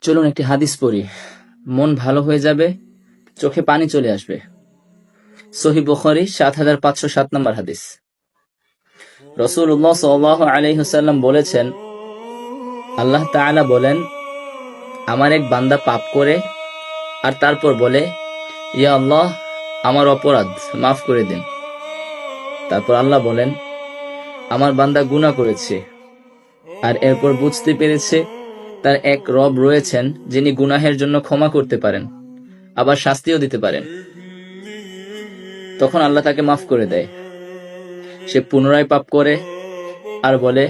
চলুন একটি হাদিস পড়ি, মন ভালো হয়ে যাবে, চোখে পানি চলে আসবে। সহিহ বুখারী ৭৫০৭ নম্বর হাদিস। রাসূলুল্লাহ সাল্লাল্লাহু আলাইহি ওয়াসাল্লাম বলেছেন, আল্লাহ তাআলা বলেন, আমার এক বান্দা পাপ করে আর তারপর বলে, ইয়া আল্লাহ, আমার অপরাধ মাফ করে দিন। তারপর আল্লাহ বলেন, আমার বান্দা গুনাহ করেছে আর এরপর বুঝতে পেরেছে তার এক রব রয়েছেন যিনি গুনাহের জন্য ক্ষমা করতে পারেন, আবার শাস্তিও দিতে পারেন। তখন আল্লাহ তাকে মাফ করে দেয়। সে পুনরায় পাপ করে আর বলে,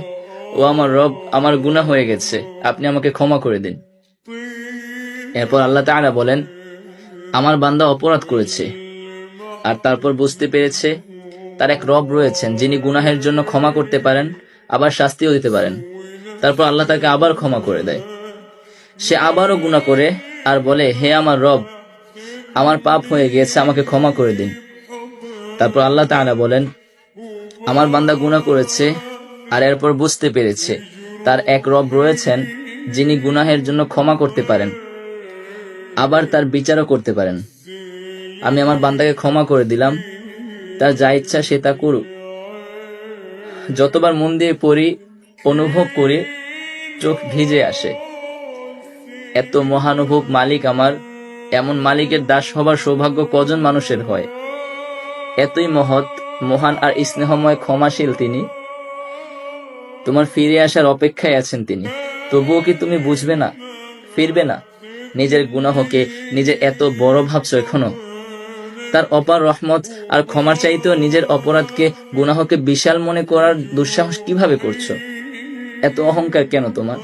ও আমার রব, আমার গুনাহ হয়ে গেছে, আপনি আমাকে ক্ষমা করে দিন। এরপর আল্লাহ তাআলা বলেন, আমার বান্দা অপরাধ করেছে আর তারপর বুঝতে পেরেছে তার এক রব রয়েছেন যিনি গুনাহের জন্য ক্ষমা করতে পারেন, আবার শাস্তিও দিতে পারেন। তারপর আল্লাহ তাকে আবার ক্ষমা করে দেয়। সে আবারও গুনাহ করে আর বলে, হে আমার রব, আমার পাপ হয়ে গিয়েছে, আমাকে ক্ষমা করে দিন। তারপর আল্লাহ তাআলা বলেন, আমার বান্দা গুনাহ করেছে আর এরপর বুঝতে পেরেছে তার এক রব রয়েছেন যিনি গুনাহের জন্য ক্ষমা করতে পারেন, আবার তার বিচারও করতে পারেন। আমি আমার বান্দাকে ক্ষমা করে দিলাম, তার যা ইচ্ছা সে তা করুক। যতবার মন দিয়ে পড়ি, অনুভব করি, চোখ ভিজে আসে। এত মহানুভব মালিক আমার, এমন মালিকের দাস হবার সৌভাগ্য কজন মানুষের হয়? এতই মহৎ, মহান আর স্নেহময়, ক্ষমাশীল তিনি। তোমার ফিরে আসার অপেক্ষায় আছেন তিনি। তবুও কি তুমি বুঝবে না, ফিরবে না? নিজের গুনাহকে নিজের এত বড় ভাবছো এখনো? তার অপার রহমত আর ক্ষমার চাইতেও নিজের অপরাধকে, গুনাহকে বিশাল মনে করার দুঃসাহস কিভাবে করছো? এত অহংকার কেন তোমার?